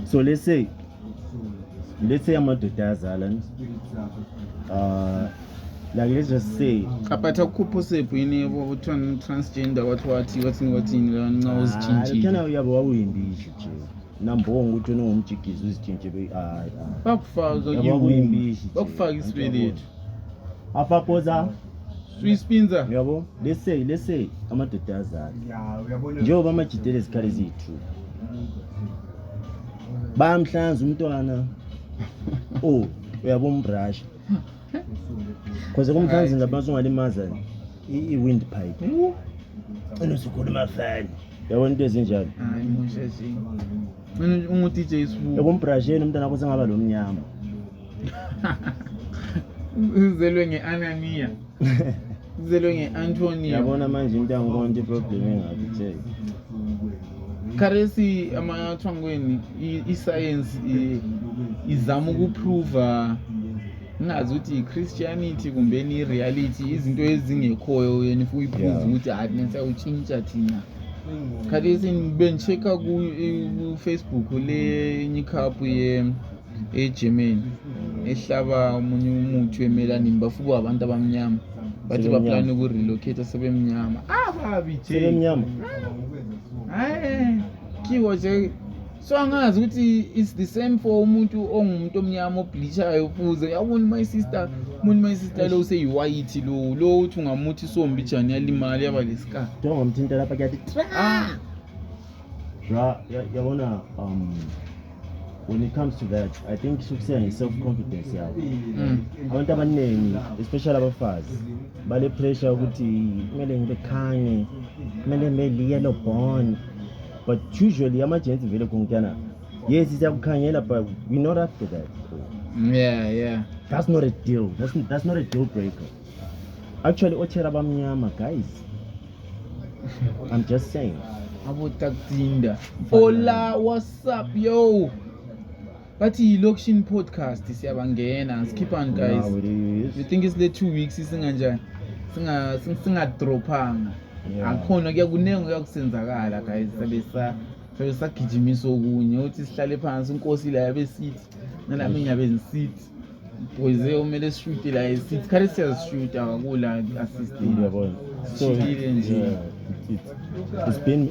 So let's say amadoda ayazala like let's just say apata kuphosephu yini yabo transgender wathi nxa uzitshintshile kana uyabo wawuyimbishi nje nambonga ukuthi unongumjigizi uzitshintshe bakufaka bakufaka isibeletho afakoza swispinza yabo let's say amadoda ayazala njengoba amajidele ezikhali eziyi-2 bayamhlanza umntwana uyabo umbrasha because kumhlanza ngaphansi ungalimaza i-wind pipe inosukhuluma fani yabona into ezinjalo hayi mushashi ungu-DJ Sbu yabo umbrasheni umntwana akho sengaba lo mnyama uzelwe nge-Anania uzelwe nge-Antonia yabona manje into yangibona into problem engakuthe kharesi amathwangweni i-science izama ukuprova ngazi ukuthi i-Christianity kumbe i-reality izinto ezingekhoyo yena if uyiprove ukuthi nesawutshintsha thina kharesi bengichecka ku-Facebook le nyikhapu ye-Germany ehlaba omunye umuthi wemelanini bafuba abantu abamnyama bathi baplane uku-relocate sebemnyama babi sebemnyama hayi kiwo nje so angazi ukuthi it's the same for umuntu ongumuntu omnyama obleachayo fuze yabona my sister lo useyi-white lo uthi ungamuthi sombi njani yalimali yaba lesika njengamthinta lapha kuyathi yabona when it comes to that I think sukuseya nge-self-confidence yabo abantu abaningi especially abafazi bale pressure ukuthi kumele ngibe khanye kumele ngibe yellow bone but usually ama-gents vele kunkana yes siyakukhanyela but we're not after that. Yeah that's not a deal. That's not a deal breaker actually othera abamnyama guys I'm just saying abotaktinda hola what's up yo bathi yi-location podcast siyabangena skippani guys you think it's the 2 weeks isinganjani singadrophanga akhona kuyakunenga kuyakusenzakala guys sabe sagijimisa okunye uthi sihlale phansi inkosi la yabe sithi nami ngiyabe ngisithi boys omele shoot la sithi khare siyashoot akula assistant yabona so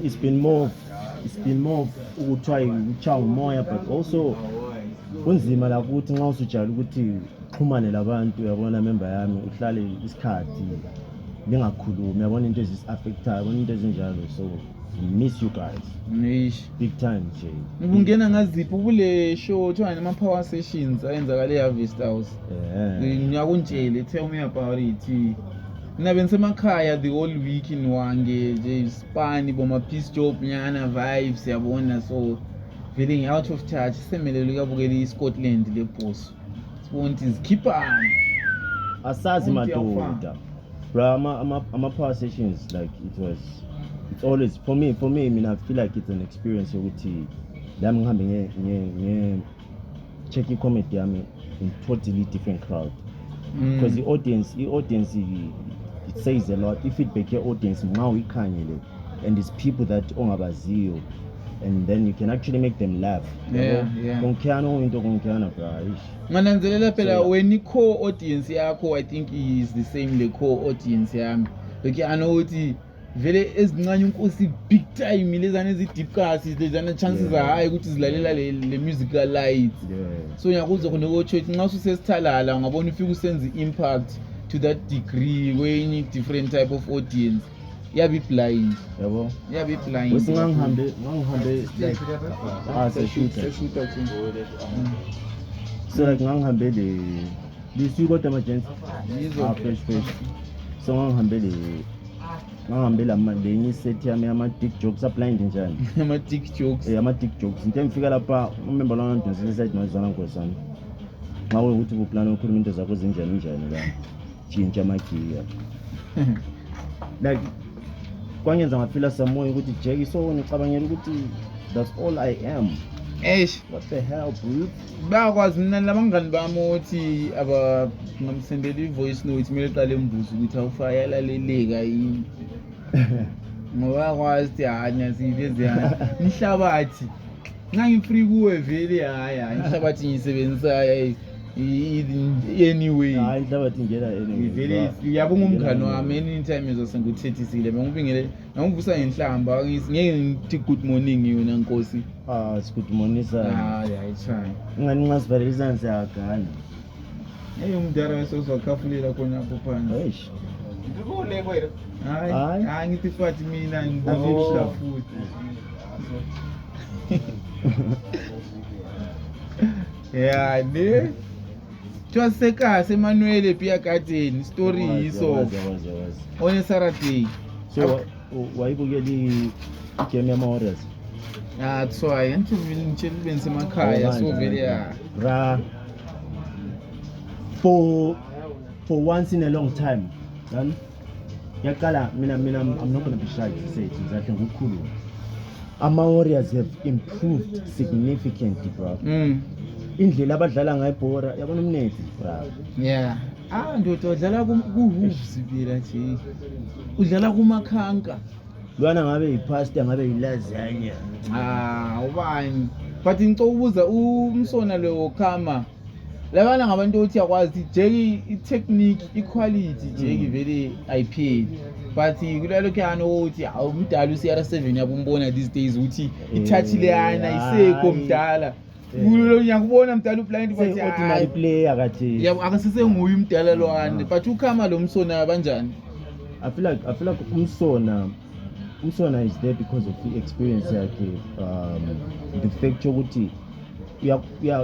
it's been more ukuthiwa uchawa umoya but also kunzima la ukuthi nxa usujala ukuthi uxhumane labantu yabona member yami uhlale isikhathi lingakhulumi yabona into ezis-affectayo yabona into ezinjalo so miss you guys big time nje ngingena ngaziphi kule show kuthiwa nama-power sessions ayenzakale e-Harvest House ngiyakuntshele tell me about it mina bengisemakhaya the whole week inwange nje ispani boma-peace job nyana vibes yabona so vele ngi-out of touch semelele ukuyabukela i-Scotland le boss sibona ukuthi zikhiphani asazi madoda bro ama-power sessions like it's always for me mina I feel like it's an experience yokuthi lami ngihambe nge check i-comedy yami in totally different crowd because the audience it says a lot. I-feedback ye-audience nxa uyikhangele and it's people that ongabaziyo and then you can actually make them laugh. Konkiano into konkiana bro. Ngananzelela phela when i-core audience yakho I think is the same le core audience yami. Like I know ukuthi vele ezincane inkosi big time lezana ezi-deep cuts lezana chances high ukuthi zilalela le musical lights. So ngiyakuzwa khona ko church nxa usesithalala ungabona ufika usenze impact to that degree when different type of audience. Yabi blind yabo yabi blind usingangihambe like shooter so like ngangihambe le siko kodwa ama-gents fresh so ngangihambe lenye set yami ama-dick jokes ablind njani ama-dick jokes ama-dick jokes into engifika lapha umember lwana ndonzile side nozana nkosana nxa ukuthi ubuplana ukhuluma into zakho zinjani la tshintsha amagiya like kwangenza ngafila samoya ukuthi Jackie so ngicabangela ukuthi that's all I am. What the hell bro? Bakwazi mina labangani bami ukuthi ngamsendela i-voice note kumele qale embuzo ukuthi awufayela leleka yini ngoba kwazi ukuthi hanya silezi yana nihlabathi Nxa ngifree kuwe vele hayi inhlabathi ngiyisebenzisa anyway. Hayi inhlabathi ingena Vele yabonga umngani wami anytime izose nguthethisile bengibingele ngivusa ngenhlamba ngeke ngithi good morning yona Nkosi. Good morning sir. Hayi try. Ngani nxa sivalelisa siyagana. Umdala wesozwakhafulela khona apho phansi. Eish. Ngikule kwena. Hayi ngithi fathi mina ngibuzisha futhi. Yeah, ne. Twasekase Emmanuel ePia Garden story yiso. On Saturday. So wayibukeli game yama-Warriors? That's why ngitshela bengisemakhaya so vele bra for once in a long time. Then yaqala mina I'm not going to be shy to say it exactly ngokukhulu. Ama-Warriors have improved significantly, bro. Indlela abadlala ngayo ibhora yabona umnethi, bro. Yeah. Ndoda udlala ku-Hooves phela nje. Udlala kumakhanka. Lwana ngabe yipasta ngabe yilazanya. Ubani. But ngicoubuza umsona lo khama. Labana ngabantu othi yakwazi jeki i-technique, i-quality jeki vele ayipheli. But kulalo khano uthi umdala uCR7 yabumbona these days uthi itouch leyana isekho mdala. Kulo ngiyakubona mdala ublind but ordinary player kathi. Yabo akasise nguye umdala lwane but ukhama lo msona kanjani? I feel like umsona is there because of the experience yakhe, the fact ukuthi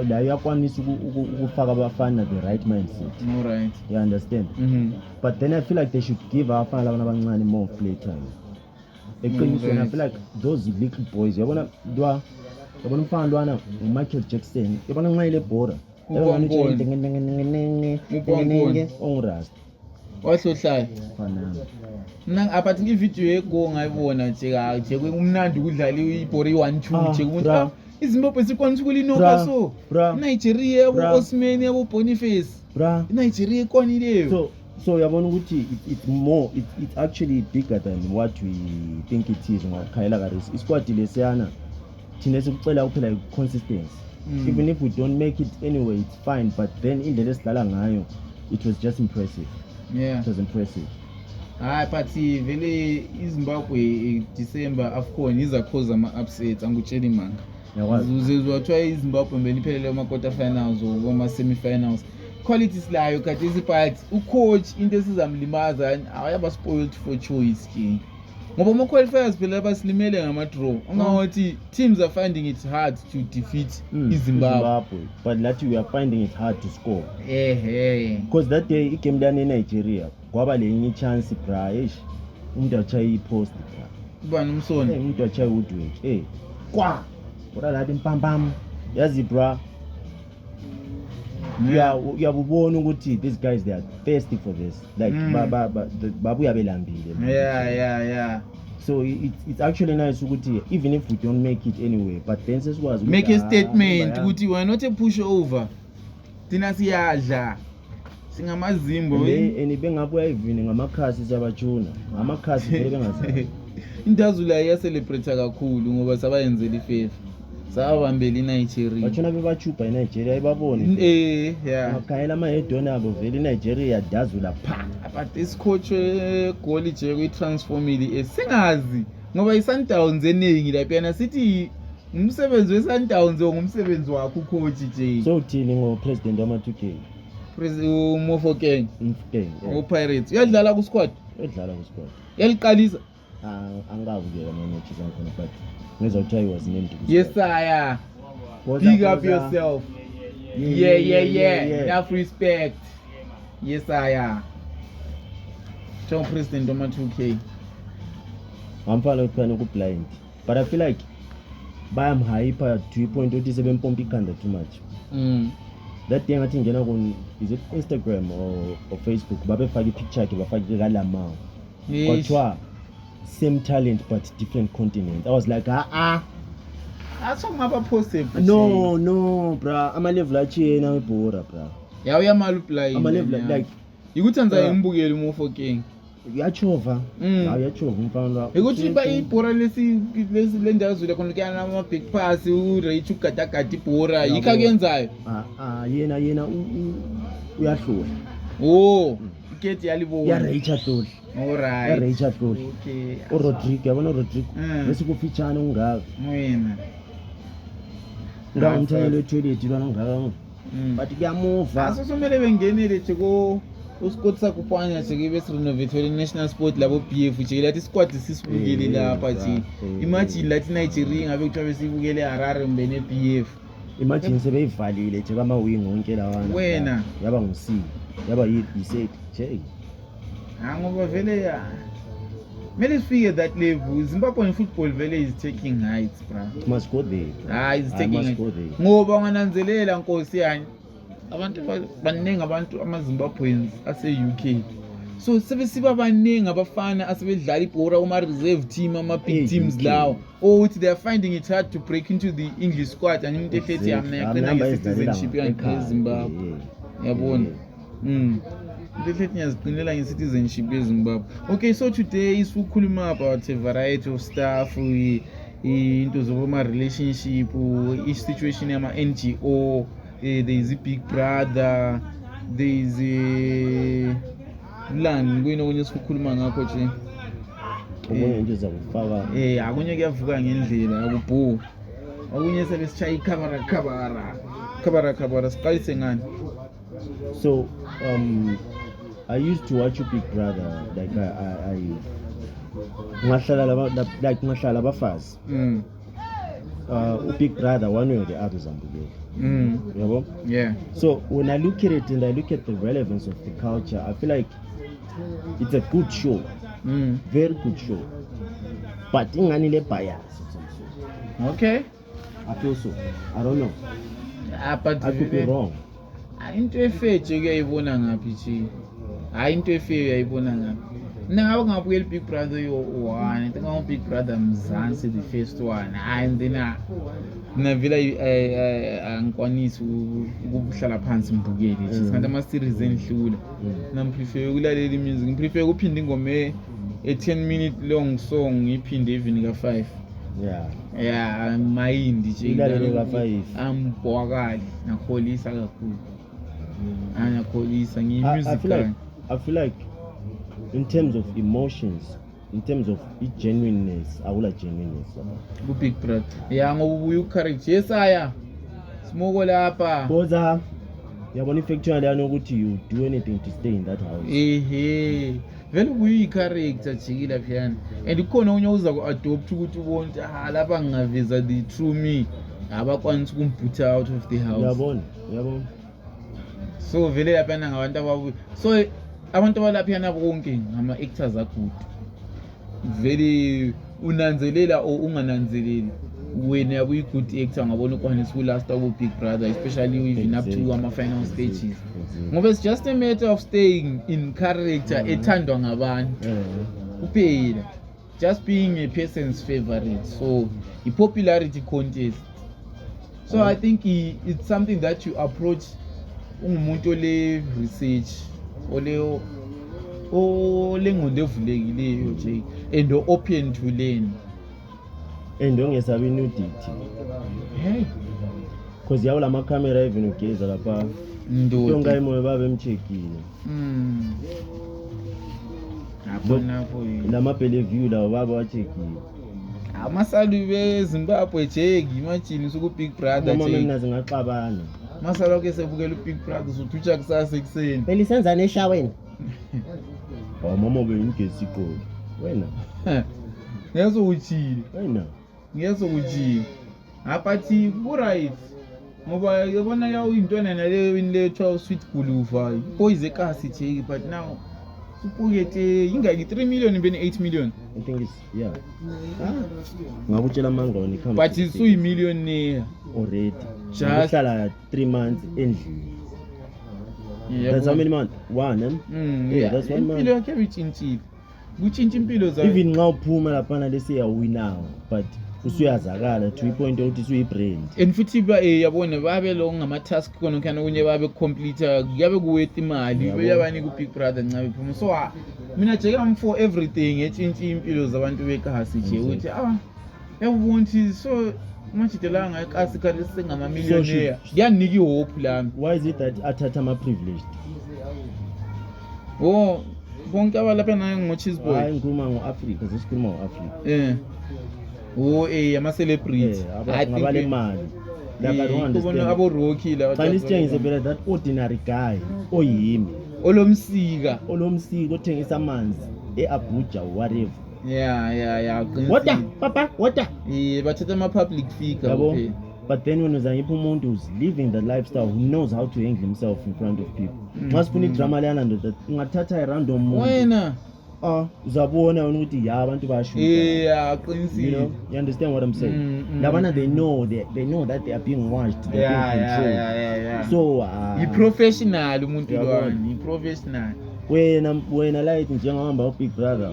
la yakwanisa ukufaka abafana the right mindset. All right. You understand? But then I feel like they should give abafana labana abancane more play time. Eqinisweni I feel like those little boys yabona umfana lwana uMichael Jackson yabona nxa ile bhora ongirasta wahlohlala fanana mina abathi ivideo yego ngayibona nje kumnandi ukudlala ibhora i1-2 nje kumuntu iZimbabwe sikwanisa ukulinoka so Nigeria yabo Osman yabo Boniface Nigeria ikwanileyo so yabona ukuthi it's actually bigger than what we think it is ngakhayela kaResi isquad lesiyana thina sikucela kuphela consistency. Even if we don't make it anyway it's fine, but then indlela esidlala ngayo it was just impressive. Yeah, it was impressive. But vele iZimbabwe December AFCON iza cause ama upsets angutshela imanga. Uzezwa iZimbabwe beniphelele ama quarter finals or ama semi finals. Quality silayo kade but ucoach into esizamlimaza awayaba spoiled for choice ke. Ngoba ama qualifiers phela basilimele ngama draw. Ungathi teams are finding it hard to defeat iZimbabwe, but that we are finding it hard to score. Because that day igame lana eNigeria kwaba lenye chance bra umuntu achaya ipost bra. Ubani umsoni? Umuntu achaya Woodwick. Kwa ora lathi mpampam yazi bra. Uyabubona ukuthi these guys they are thirsty for this, like babuya belambile. Yeah. So it's actually nice ukuthi even if we don't make it anyway, but then sesikwazi make a statement ukuthi we are not a pushover. Thina siyadla singamazimbo bengabuya even ngamakhasi sabajuna ngamakhasi vele bengazi. Intazula iyacelebrate kakhulu ngoba sabayenzela ifavor. Sabambela iNigeria. Bachona bebachupa eNigeria ibabone. Yeah. Makhayela amahedona abo vele iNigeria dazula pha. But isikhoach goal nje kwi-transformile singazi ngoba iSundowns eningi lapha yana sithi umsebenzi weSundowns ngumsebenzi wakho coach nje. So uthini ngopresident wama2K? President Mofokeng. Pirates. Uyadlala ku squad? Uyadlala ku squad. Yaliqalisa? Angikavukela ama-matches akhona but ngizothiwa he was named. Yes sir. Big up yourself. Yeah. Enough respect. Yes sir. John President on 2K. I'm following blind, but I feel like I'm hyper to a point where they pomp ikhanda too much. That thing I think is it Instagram or Facebook? Babe fagi picture ke bafaki kalama. Kodwa same talent but different continent. I was like That's what ngaba possible. No, bra. Ama level achena ebhora, bra. Ya uyamalu play. Ama level like Yikuthanza imbukeli uMofokeng. uyachova uyachova umfana ukuthi ibhora lendawo zule khona kuyana ama-back pass ureach ugadagada ibhora yikho akuyenzayo yena uyahlula iketi yalibona yareacha hlula alright yareacha hlula okay uRodrigo yabona uRodrigo bese kufitshana ungaka wena ngawumthelo etoilet lwana ungaka but kuyamuva asosomele bengenele jeko uScott sakupanya jeke bese renovate national sport labo BF jeke lathi squad sisibukele lapha nje imagine lathi Nigeria ngabe kuthiwa besibukele Harare mbene BF imagine sebeyivalile nje kama wing wonke lawana wena yaba ngusi yaba yiset nje ngoba vele ya mele sifike that level Zimbabwean football vele is taking heights bro must go there is taking ngoba ngananzelela Nkosi yani abantu baningi abantu amaZimbabweans ase-UK so sebesiba baningi abafana asebedlala ibhora uma-reserve team ama-big teams lawo ukuthi they are finding it hard to break into the English squad and umuntu ehlethi yamna yaqina nge-citizenship yeZimbabwe yabona umuntu ehlethi ngiyaziqinela nge-citizenship yeZimbabwe. Okay, so today sikhuluma about a variety of stuff into zoboma-relationship i-situation yama-NGO. There is a Big Brother, there is a land kuyini sikhuluma ngakho nje okunye nje zakufaka akunye kuyavuka ngendlela akubhu akunye sebesichaya ikhabara siqalise ngani. So I used to watch Big Brother like I ngahlala abafazi Big Brother one way or the other zambukela. Yeah. So when I look at it and I look at the relevance of the culture, I feel like it's a good show, very good show. But ingani le bias. Okay. I feel so. I don't know. But I could be wrong. Into efeje kuyayibona ngaphi nje. Hayi into efeje uyayibona ngaphi. Ngabe ngabukela Big Brother yo-1 ngoba Big Brother Mzansi the first one and then navela angikwanisi ukuhlala phansi ngibukele nje santi ama series endlula namprefer ukulalela music ngiprefer ukuphinda ingoma e10 minute long song ngiphinde even ka5 mind nje ka5 ambhwakali nakholisa kakhulu anakholisa ngimusic I feel like in terms of emotions, in terms of genuineness, awula genuineness ku Big Brother ngoba ubuye ucharacter yesaya smoko lapha boza yabona ifactual yana ukuthi you do anything to stay in that house vele ubuye icharacter jikila phiyana and ukhona unye uza ku adopt ukuthi ubonke lapha ngingaveza the true me abakwanisa ukumbutha out of the house yabona so vele lapha ngabantu ababuye so abantu abalaphiyana bonke ngama-actors agood very unanzelela or ungananzeleli wena uyi-good actor ngabona ukwanisa ukulasta ku-Big Brother especially even up to ama-final stages ngoba it's just a matter of staying in character ethandwa ngabantu kuphela just being a person's favorite so i-popularity contest so I think it's something that you approach ungumuntu ole research olengqondo evulekileyo nje and open to learn and ongesabi nudity because yawo lama camera even ugeza lapha yonke imoya babe emcheckile lapho lama view lawo baba wachekile amasalu beZimbabwe jeki imagine suku Big Brother noma mina zingaxabana masala ke sebukela uBig Brother uthutsha kusasa ekseni belisenza neshaweni mama bengigesi igqoko wena ngiyazokuthini wena ngiyazokuthini apathi ku right ngoba yabona yawo intwana naleyo inletha sweet guluva boys ekasi jeki but now supukete ingaki 3 million bene 8 million I think it's ngakutshela manga when it comes but it's so millionaire already just 3 months endlini that's how many months one that's 1 month impilo yakhe bitshintshile kutshintsha impilo zayo even nxa uphuma lapha lesi yawinawo but usuyazakala to ipoint ukuthi usuyi-brand. And futhi yabona babe lo ngama-task khona khana okunye babe complete kuyabe kuwethi imali beyabanika u-Big Brother ncabe phuma. So mina nje I'm for everything etshintsha impilo zabantu bekasi nje ukuthi yabona ukuthi so manje ekasi kanti sengama-millionaire kuyanika ihope lami. Why is it that athatha ama-privileged? Bonke abalapha naye ngo-Cheese Boy. Hayi ngikhuluma ngo-Africa, sesikhuluma ngo-Africa. Ama-celebrity. Ngabale mali. Kubona abo-Rocky la. Xa nisitshengise phela that ordinary guy oyimi. Olomsika othengisa amanzi e-Abuja whatever. Yeah. Water, papa, water. Bathatha ama-public figure. Yabo. But then when uzangipha umuntu who's living the lifestyle, who knows how to handle himself in front of people. Nxa sifuna idrama leyana ndoda ungathatha i-random muntu. Wena. Uzabona wena ukuthi abantu bayashuta. Qinisile. You understand what I'm saying? Labana they know that they are being watched, they are being controlled. Yeah. So i-professional umuntu lwana, i-professional. Wena light njengahamba u-Big Brother.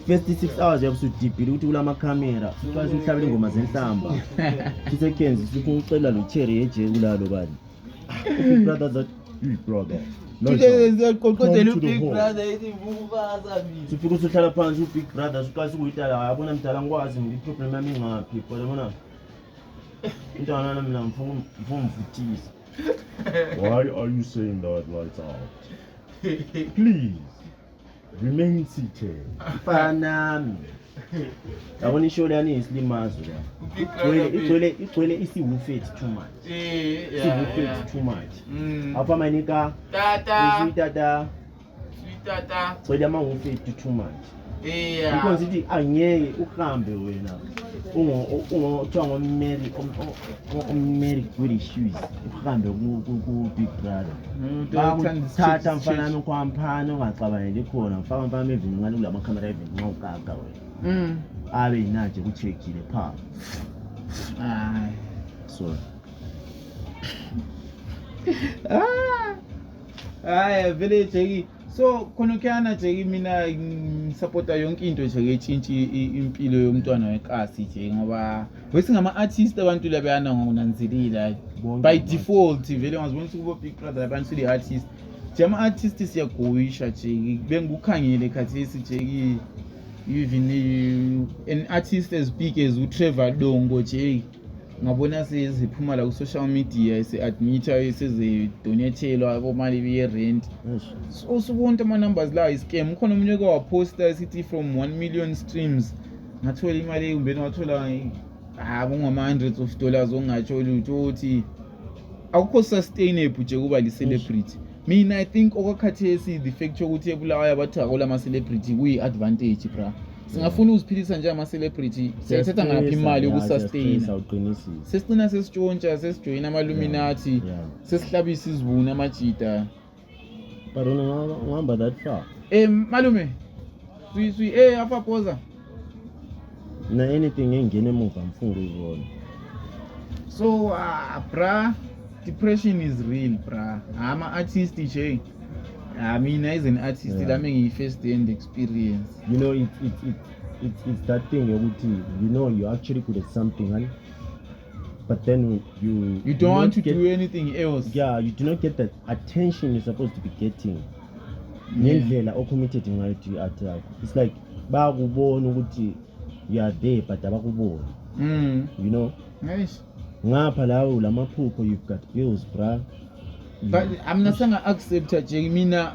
First 6 hours yabusudibhile ukuthi kula camera xa sihlabela ingoma zenhlamba. Sisekenzi sifuna ucela lo cherry eje kulalo bani. Big Brother that brother. Qoqodela u-Big Brother ethi bukubaza mina. Sifika usuhlala phansi u-Big Brother siqala sikuyidala yabona mdala ngikwazi i-problem yami ingaphi kodwa bona intwana nami la ngifumfuthisa. Why are you saying that lights out? Please remain seated. Fanami. Yabona ishow leyani isilimazo la. Igcwele isiwufethi too much. Isiwufethi too much. Apha manika tata. Gcwele amawufethi too much. Because ithi angeke uhambe wena ungothiwa ngommarried with issues uhambe ku-Big Brother. Bakuthatha mfana nami kwaMphana ungacabangeli khona mfaka mfana evini ngale kula makhamera evini nxa ugaga wena. Abe yinaje kucheckile pha. So vele Jeki. So khona kuyana nje mina ngisupporta yonke into nje etshintsha impilo yomntwana wekasi nje ngoba wesingama artist abantu labana ngonanzelile by default vele ngazibona ukuthi Big Brother abantu sili artist nje ama artist siyagoyisha nje bengikukhangele khathesi nje even an artist as big as uTrevor Dongo nje ngabona seziphuma la ku social media se-admita sezidonethelwa abomali be-rent. So subonke ama-numbers la i-scam. Ukhona omunye waposta sithi from 1 million streams ngathola imali umbeni wathola ngama-hundreds of dollars ongatsho lutho ukuthi akukho sustainable nje kuba li-celebrity. Mina I think okwakhathesi the fact yokuthi eBulawayo abathi akola ama-celebrity kuyi-advantage bra. Singafuna uziphilisa nje ama-celebrity siyathatha ngaphi imali yokusustain. Sesigcina sesitshontsha sesijoyina ama-Illuminati sesihlabisa izibuni amajita. But ungahamba that far. Malume apha phoza na anything engene emuva mfuna ukuyibona. So bra, depression is real bra. Ama-artist nje I mean, as an artist, I'm a first-hand experience. You know, it's that thing. You know, you're actually good at something, right? But then you don't want to do anything else. Yeah, you do not get that attention you're supposed to be getting. Ngendlela committed to your art. It's like bakubona ukuthi you are there, but abakubona. You know. Nice. Ngapha lawo lamaphupho you've got bills, bruh. But I'm not saying I accept it. Mina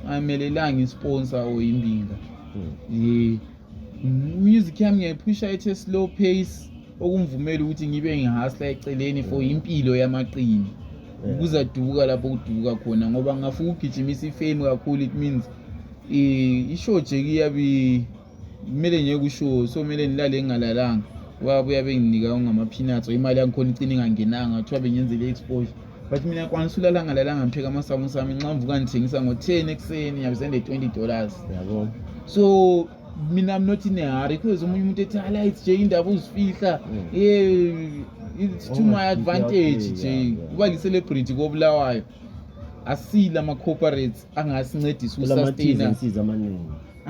amelelanga sponsor or imbinga. Music yami ngiyipusha at a slow pace okumvumela ukuthi ngibe ngihasla eceleni for impilo yamaqini. Kuzaduka lapho kuduka khona ngoba ngafuna ukugijimisa ifame kakhulu. It means ishow nje kuyabi kumele nje kushow so kumele nilale ngalalanga. Wabuya benginika ngama peanuts imali yangikhona icini ngangenanga kuthiwa bengenzele exposure. But mina kwanisa ulalanga lalanga ngipheka amasamu sami nxa mvuka ngithengisa ngo10 ekseni ngiyabisende $20. Yabo. So mina I'm not in a hurry because umunye umuntu ethi highlights nje indaba uzifihla. It's to my advantage nje. Kuba li-celebrity koBulawayo. Asila ama corporates angasincedisa usustain.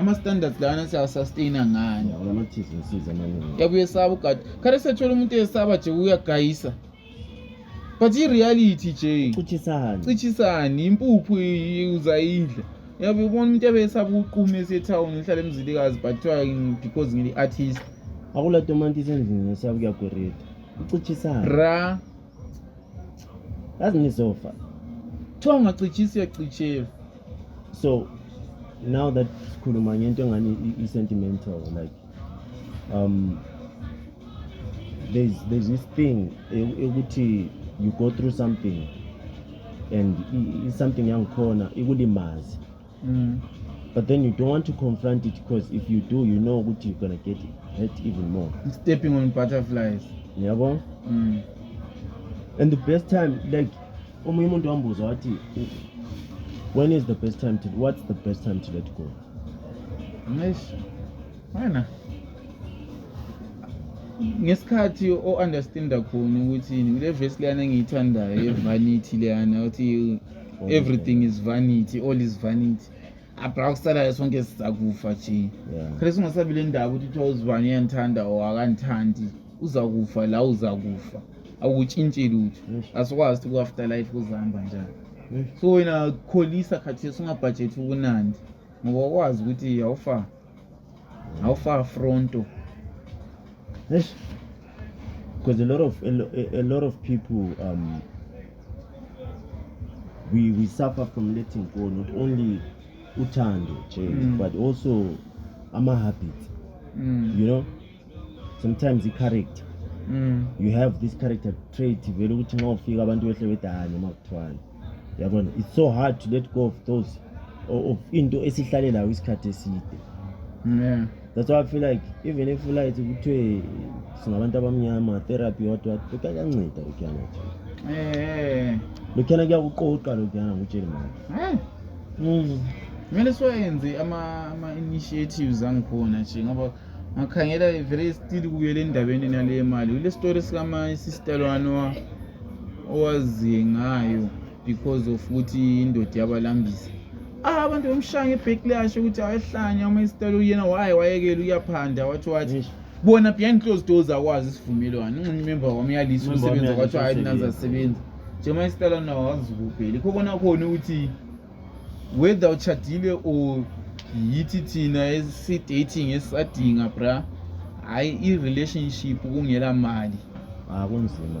ama-standards lawana siyawasustain ngani Lama-T's and C's amaningi. yabuye esaba ugada khale sethola umuntu esaba nje uyagayisa but i-reality nje citshisani impuphu uzayidla yabe ubona umuntu ebesaba ukuquma esethawuni ehlala emzilikazi but kuthiwa because ngili-artist Akula tomanti endlini ngesaba kuyagwereda. Ucitshisana. bra Yazi nisofa. kuthiwa ungacitshisi uyacitshela. So now that sikhuluma ngento engani i-sentimental, like there's this thing ukuthi you go through something and it's something yangikhona ikulimazi. But then you don't want to confront it because if you do, you know ukuthi you're gonna get hurt even more. Stepping on butterflies. Yabo? And the best time, like omunye umuntu wambuza wathi when is the best time to, what's the best time to let go? Nice. Wena ngesikhathi o-understanda khona ukuthi kule verse leyana engiyithandayo ye-vanity leyana uthi everything is vanity, all is vanity. Abra kusalayo sonke sizakufa nje. Khale singasabi le ndaba ukuthi kuthiwa uzibani uyandithanda or akandithandi, uzakufa la uzakufa, awutshintshi lutho. Asikwazi ukuthi ku-afterlife kuzahamba njani. So wena kholisa khathesi ungabhajethi ukunandi ngoba wakwazi ukuthi awufa fronto. Because a lot of people we suffer from letting go, not only uthando but also ama-habits. You know, sometimes the character, you have this character trait vele ukuthi nxa ufika abantu behle bedanye makuthwala yabona. It's so hard to let go of those of into esihlale layo isikhathi eside. That's why I feel like even if you like kuthiwe singabantu abamnyama therapy what kuyanceda lokuyana nje. Lokuyana kuyakuqoqa lokuyana ngutshela manje. Kumele siwenze ama-initiatives angikhona nje ngoba ngakhangela very still kuyele endabeni nale mali. Kule story sikama-sister lwana owaziye ngayo because of ukuthi indoda yabalambisa. Abantu bemshaya ngebacklash ukuthi ayehlanya ama-sister uyena wayekela uyaphanda wathi bona behind closed doors akwazi isivumelwano. Ngimember wamyalisa usebenza kwathi hayi nanza sebenza nje ama-sister lwana wazikuphela. Ikho kona khona ukuthi whether uchadile or yithi thina esi-dating esadinga bra hayi i-relationship kungela mali kunzima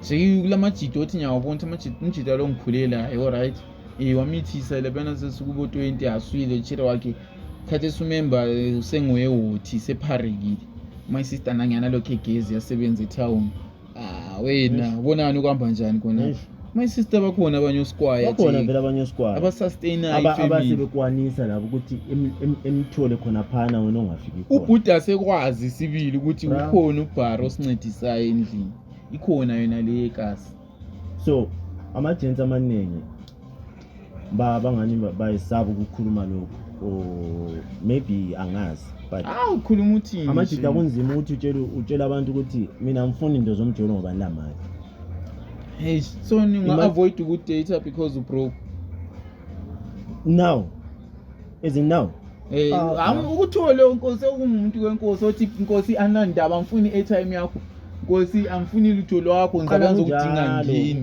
nje kulamajito othi nyawabona umjito lo ngikhulelayo alright wamithisa lebana sesikubo 20 aswile chira wakhe khathi esumember senguyewothi sepharekile. My sister nangiyana lokho egezi yasebenza eTown. Wena ubonani kuhamba njani khona? My sister bakhona abanye osquire bakhona vele abanye osquire abasustain abasebekwanisa labo ukuthi emthole khona phana wena ongafiki khona. Ubhuda sekwazi sibili ukuthi ukhona ubharo osincedisayo endlini ikhona yona le ekasi. So ama-gents amaningi bangani bayisaba ukukhuluma lokho or maybe angazi but ukhuluma uthini amajita kunzima ukuthi utshela abantu ukuthi mina ngifuna into zomjolo ngoba la mali. Hey, so ninga-avoid ukudata because ubroke now as in now. Ukuthole unkosi okumuntu kwenkosi othi inkosi anandaba angifuni i-airtime yakho nkosi angifuni lutho lwakho ngizabanza ukudinga ngini.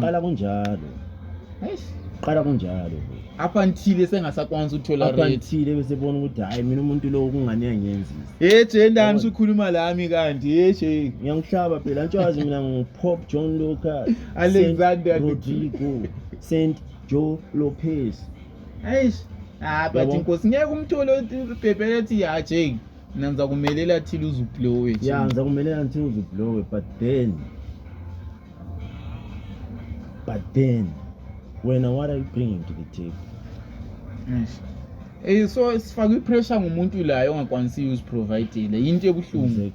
Qala kunjalo apha ntile sengasakwanza utolerate apha ntile bese bona ukuthi hayi mina umuntu lo kungani yangenzisa jendani ukhuluma lami kanti je ngiyangihlaba phela ntwazi mina ngipop John Lucas Alexander Rodrigo Saint Joe Lopez. But inkosi ngeke umthole ubhebhele ethi je mina ngizakumelela till uzublowe ngizakumelela until uzublowe but then when what are you bringing to the table? So sifaka ipressure ngumuntu la ongakwanisi uziprovide into ebuhlungu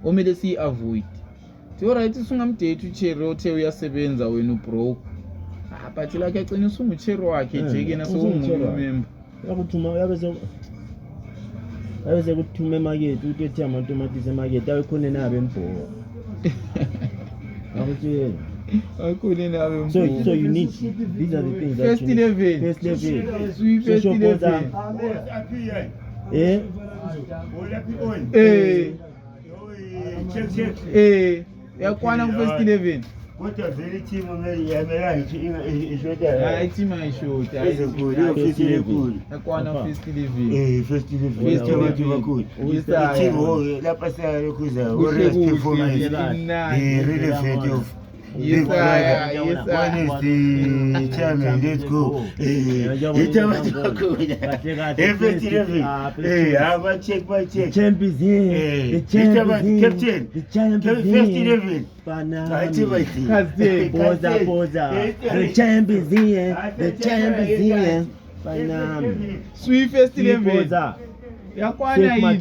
omele siyi-avoid. Alright usungamdate uCherry othe uyasebenza wena ubroke but like agcina usunguCherry wakhe nje ke nasongumember yabese kuthuma emarket uthi ethi amatomatisi emarket ayikhona nabe embhoka akuthi so you need these are the things first that level first level first level yakwana ku first 11 kodwa vele team yamela ishota hayi team ayishota yakwana first 11 first 11 bakulu team lapha sayakhuza Warriors performance the relevant of Yes, one is the chairman. Let's go. Have a check by check. Champions here. The champions Captain. The champions First here. 11. Poza. The champions here. The champions here. Banam. Sweet first 11. Poza. Yakwana hii.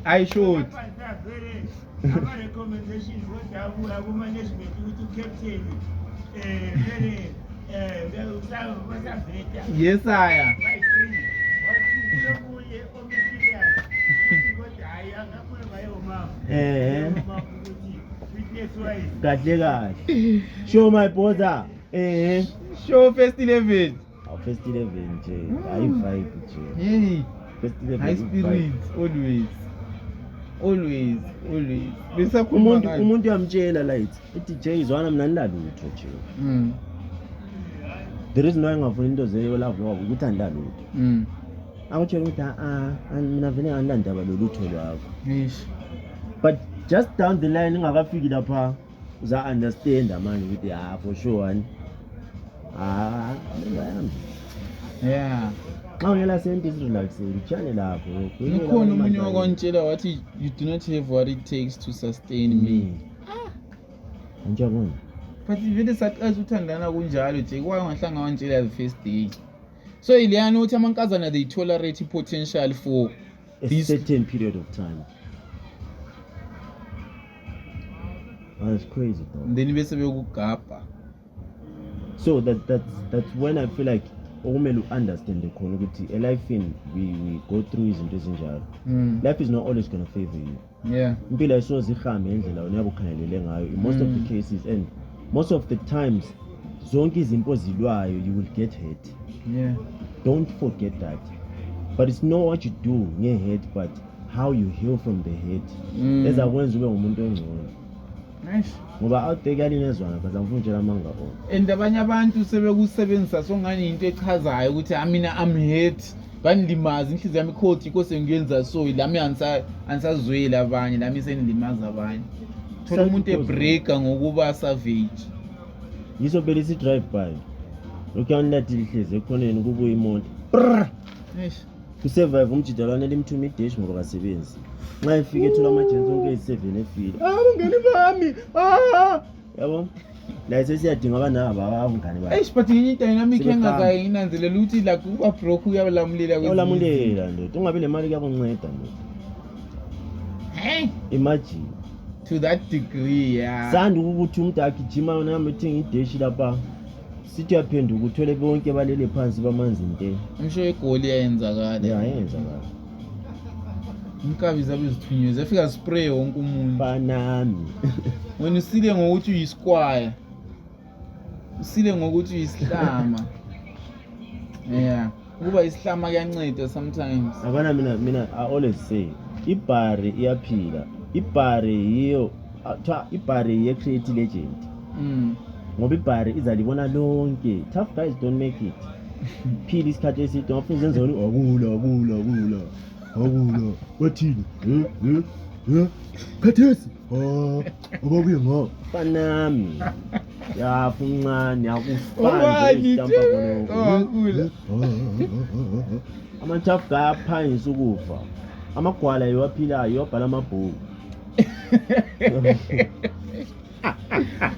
I showed. Recommendation management to captain Yes, I Show my brother. Show first 11. First 11, I vibe. Hey. First 11. High spirit, always. Umuntu yamtshela light. Ithi Jay izwana mina ngilalutho nje. The reason why ngafuna into zeyo love ngoba ukuthi andalutho. Akutshela ukuthi mina vele ngandaba lolutho lwakho. Yes. But just down the line ngakafiki lapha uza understand manje ukuthi for sure yeah. Xa ngela senti relax ngitshane lapho. Ukhona umunye wakwantshela wathi you do not have what it takes to sustain me. Ngiyabona. But vele saqaza uthandana kunjalo nje kwaye ngahlanga wantshela the first day. So iliyana uthi amankazana they tolerate potential for a certain period of time. That's crazy though. Then bese bekugabha. So that's when I feel like okumele understand the khona ukuthi a life in we go through izinto ezinjalo. Life is not always going to favor you. Yeah. Impilo ayisoze ihambe ngendlela wena yakukhangelele ngayo. In most of the cases and most of the times zonke izimpo ozilwayo you will get hurt. Yeah. Don't forget that. But it's not what you do nge-hurt but how you heal from the hurt. Ezakwenza ube ngumuntu ongcono. Nice. Ngoba out there kalinezwana because angifuni nje amanga on. And abanye abantu sebekusebenzisa songani into echazayo ukuthi mina I'm hurt. Bandimaza inhliziyo yami ikhothi inkosi ngiyenza so lami ansazwela abanye lami senilimaza abanye. Thola umuntu ebreaka ngokuba savage. Yiso belisi drive by. Ukuyanilathi inhliziyo ekhoneni kubuya imoto. Yes. Kusurvive umjidalwane limthuma idash ngoba kasebenzi. Nxa ifike ethola amajensi onke yi7 efile. Bangani bami. Yabo. La sesiyadinga abanaba abangani bami. But ngenye dynamic engazayo inanzelela ukuthi la kuba broke uyabalamulela kwezinto. Ulamulela ndoda ungabe le mali kuyakunceda ndoda. Hey, imagine to that degree yeah. Sanda ukuthi umuntu agijima nami ethenga idash lapha. Sithi yaphenduka uthole bonke balele phansi bamanzi inte. Ngisho igoli yayenzakala. Yayenzakala. Inkabi zabe zithunywe zafika spray wonke umuntu. Banami. Wena usile ngokuthi uyisquire. Usile ngokuthi uyisihlama. Yeah. Kuba isihlama kuyanceda sometimes. Abana mina I always say ibhari iyaphila. Ibhari yiyo ibhari ye create legend. Ngoba ibhari izalibona lonke. Tough guys don't make it. Phila isikhathi eside ngafuna zenza akula. Wathini? Khathesi. Ababuye ngo. Banami. Yafuncane yakufana istampa khona. Akula. Ama tough guy aphangisa ukufa. Amagwala yowaphilayo yobhala amabhuku.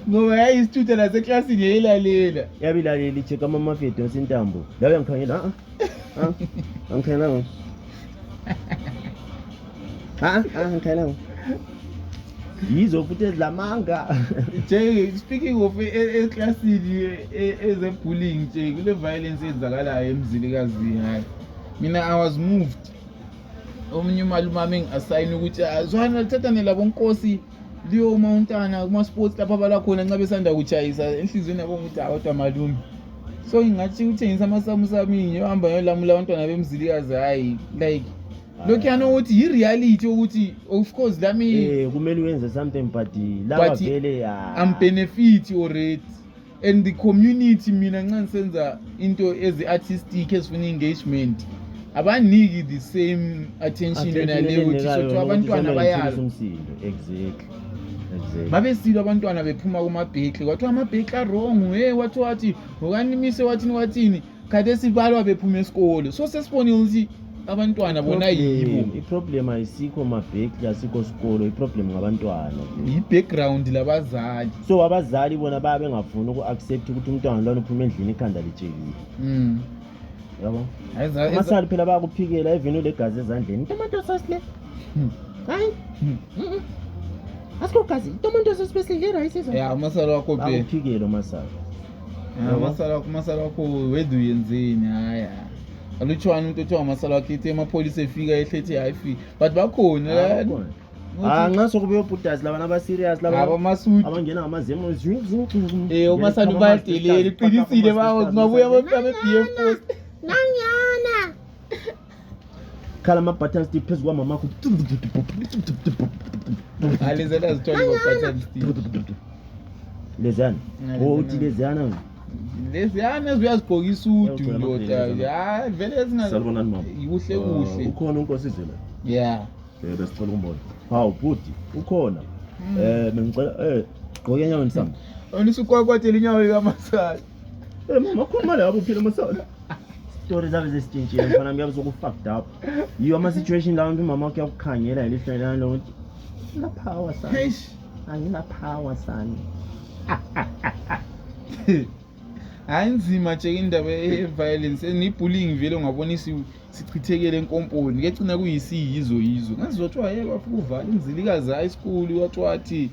Ngoba yayisithuta naseklasini yayilalela. Yabilalela icheck amamafedo yasintambo. Lawe yangikhangela angikhangela. Angikhangela. Yizo futhi ezlamanga. Speaking of eklasini eze bullying nje kule violence enzakalayo emzilikazi hayi. Mina I was moved. Omunye umalumami ngiassign ukuthi azwana lithathane labo nkosi Leo Mountain kuma sports lapha bala khona nxa besanda kuchayisa enhlizweni yabo ukuthi awodwa malume So ingathi uthengisa amasamusa aminye uhamba yolamula abantwana bemzilikazi hayi like lokhu ukuthi i-reality ukuthi of course lami kumele uyenze something but laba vele am benefit already and the community mina nxa ngisenza into ezi-artistic ezifuna engagement abaniki the same attention yona leyo ukuthi so abantwana bayazi exactly babesilwa abantwana bephuma kumabhekle kwathiwa amabhekle wrong wathi ngokanimise wathini kade sibalwa bephuma esikole so sesibonile ukuthi abantwana bona yibo iproblem ayisikho mabhekle asikho sikolo iproblem ngabantwana i-background labazali so abazali bona baya bengafuni uku-accept ukuthi umntwana lona uphuma endlini ikhanda litshekile yabo amasali phela bayakuphikela even ulegazi ezandleni tomato sauce le hayi asikho gazi tomato sauce bese le rice ya amasali wakho phe bayakuphikela amasali wakho wedwa uyenzeni haya alutshwana umuntu othiwa amasali wakho ethe amapholisa efika ehlethi hayi but bakhona nxa sokube obhudazi labana abaserious abangena ngamazemo umasali bayadelela iqinisile kungabuya abantu abe-BF post nanyana khala ama-button stick phezu kwamamakho alezana zithwala ama-button stick leziyana uthi leziyana ziyazigqoka isudu ndoda hayi vele kuhle ukhona unkosizela yeah besicela umbona hawu bhuti ukhona bengicela gqoke enyaweni sami onisukwakwatela inyawo likamasali mama khuluma labo phela masala stories zabe zesitshintshile mfana ngiyabe soku-fucked up yiyo ama-situation lawo mntu mama wakho yakukhangela yelihlelana lokuthi nginapower sani anginapower sani hayi nzima tsheke indaba ye-violence ni-bullying vele ungabona sichithekele enkomponi kecina kuyisiyizo ngazi wathiwa yeke wafika uvala imzilikazi high school wathiwa athi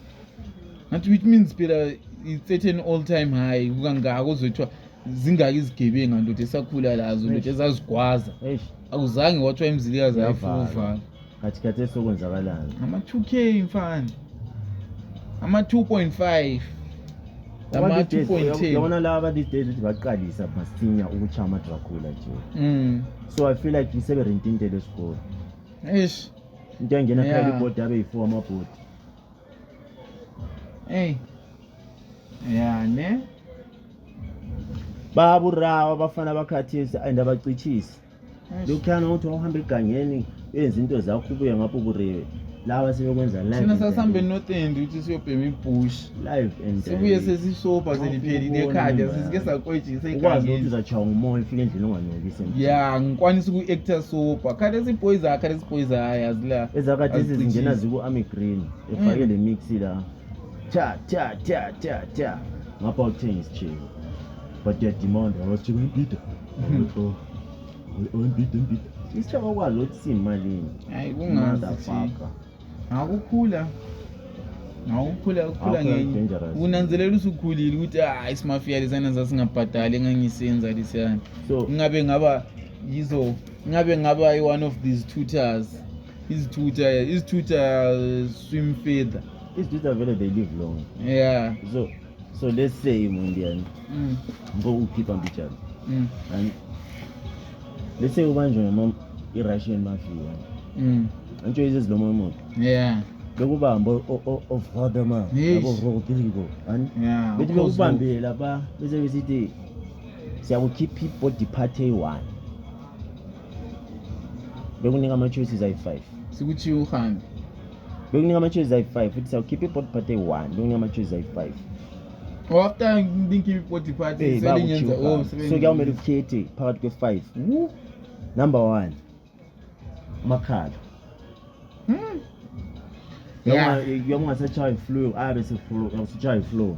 ngathi which means phela i-certain all time high kukangaka uzothiwa zingaki izigebenga ndoda esakhula lazo ndoda ezazigwaza akuzange wathiwa imzilikazi ayifuna uvala kathi esokwenzakalana ama-2K mfana ama-2.5 ama-2.10 yabona laba these days ukuthi baqalisa masinya ukutsha ama-Dracula nje so I feel like isebe-rent intelo esikolo into yangena phela ibhodi abe yi-4 amabhodi ne baburawa abafana bakhathisi and abacitshisi lokukhana ukuthi wawuhamba egangeni yenza into zakho ubuye ngapho uburewe laba sebekwenza live thina sasambe notendi ukuthi siyobhema ibush live and sibuye sesisopa seliphelile ekhaya sisike sakwejisa ukwazi ukuthi uzatshaya ngumoya ufike endlini unganyokise ya ngikwanisa uku-actor sopa khathi esiboys ayazi la ezakhathisi zingena ziku-army green efake le mix la tha ngapha uthenga isitsheko but yadimanda awasitsheko impida impida isitsheko kwazi ukuthi siyimalini hayi kungazi ngakukhula ngenye unanzelela usukhulile ukuthi hayi simafia lesana zasingabhadali engangisenza lesiyana so ngabe ngaba one of these tutors izitutor swim feather izitutor vele they live long yeah so let's say mundian mbo ukhipha mbijana and let's say ubanjwe i-Russian mafia antsho iziziloma emoto yeah bekubamba of Vladimir yabo Rodrigo bethi bekubambile lapha bese besithi siyakukhipha i-body part A1 bekunika ama-choices ayi-5 sikuthi uhambe bekunika ama-choices ayi-5 futhi siyakukhipha i-body part A1 bekunika ama-choices ayi-5 after ngikhipha i-body part selinyenza so kuyawumele ukhethe phakathi kwe-5 number 1 makhala ungasatshaya iflow abe usutshaya iflow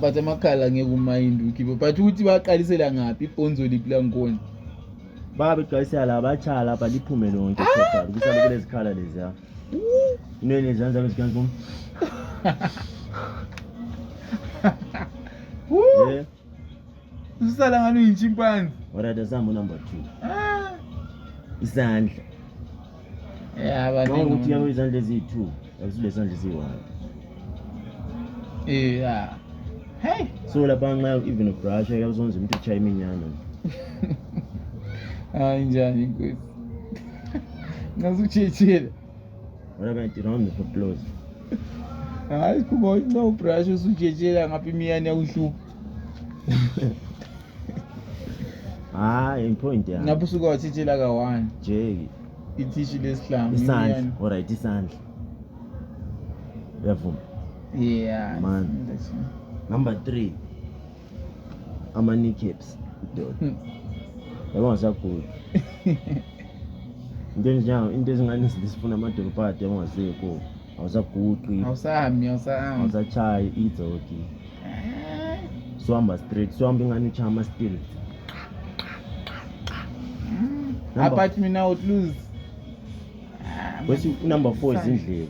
but amakhala ngeke umayindi ukhiphe but ukuthi baqalisela ngaphi ibhonzo liphi langkhona babeqalisela la batshaya lapha liphume lonke total kusale kulezikhala leziya inene izandla bezikanzi usala ngani uyinchimpanzi alright asamba number 2 isandla abantu ukuthi yabo izandla ezi2 akusile isandla esi1 Hey. So lapha nxa even ubrush uyazonza umuntu uchaye iminyana. Hayi njani inkosi. Ngazutshitshela. What about round the applause? Hayi kuba ucinga ubrush usutshitshela ngapha imiyane yakuhlupha. In point ya. Ngapha usuka wathitshela ka1. J. Ithishi lesihlanu Isandla. Alright, isandla. Uyavuma? Yeah. Man. Number 3. Ama kneecaps. Yabo ngasagula. Into ezingane zifuna amadolopati yabo ngaseko. Awusaguqi. Awusami. Awusachayi idzoki. So hamba straight. So hamba ingane uchama still. Apart me now would lose. Bese number 4 is indlebe.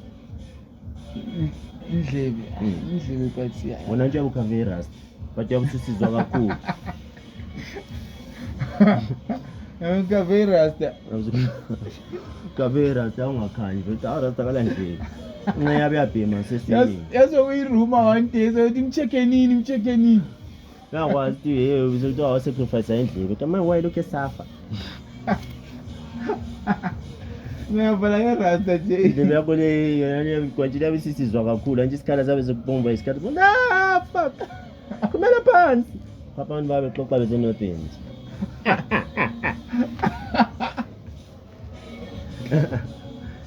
Indlebe kwathi ya. Wona nje ukave rust. But yakusisizwa kakhulu. Ukave rust. Ukave rust awungakhanyi. Bese rust akala ndlebe. Ngiyabe yabhema sesini. Yaso kuyiruma one day so imcheke nini. Ngakwazi hey uzothiwa wa sacrifice indlebe. Kama why look esafa. Ngiyabala ngerasta nje. Indlebe yakho le yona kwanje yabe sisizwa kakhulu. Nje isikhala zabe zokubomba isikhathi. Fuck. Kumela phansi. Abantu babe xoxa bese nothing.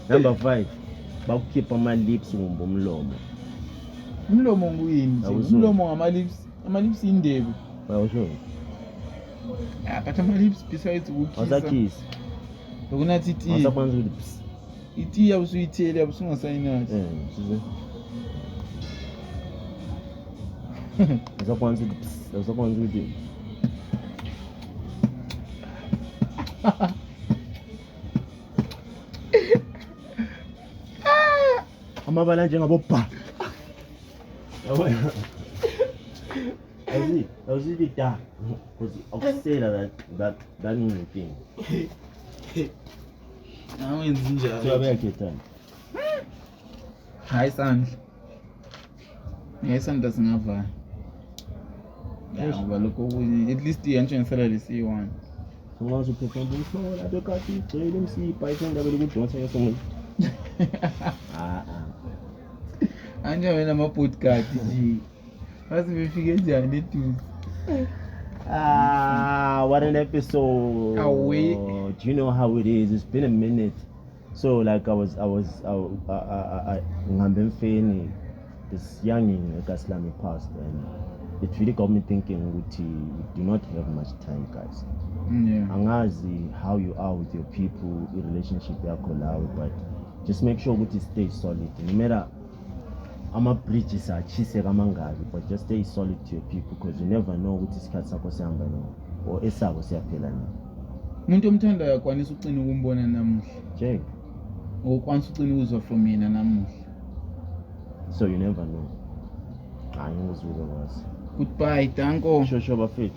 Number 5. Bakukhipha ama-lips ngomlomo. Umlomo nguyini? Umlomo ngama-lips indebe. Bayosho. But ama-lips besides ukukisa. Awusakhisi. Ukunathi tea. Awusakwanza ukuthi tea yabusuyithele yabusungasayinathi. Size. Awusakwanza ukuthi amabala njengabo ba. Awuzi da. Because awusela that thing. Awenzi njalo. Siyabekhetha. Hayi sandla. Ngesandla singavala. Ngoba lokho at least yantsho ngisala lesi1. Ungazi uphefumula umhlola bekati igcwele imsipha isendaba lokudonsa yesonto. Anje wena ama-podcast nje. Wazi befike njani eduze. What an episode. Away. Do you know how it is? It's been a minute. So like I was ngihambe emfeni this youngin kaSlami passed and it really got me thinking ukuthi we do not have much time, guys. Yeah. Angazi how you are with your people, your relationship yakho lawe, but just make sure ukuthi stay solid. No matter ama-bridges achise kamangaki, but just stay solid to your people because you never know ukuthi isikhathi sakho sihamba nini or esabo siyaphela nini. Umuntu omthandayo akwanisa ucina ukumbona namuhla. Check. Okwanisa ucina ukuzwa from mina namuhla. So you never know. Hayi ngizwe kwazi. Goodbye, danko. Shosho bafethu.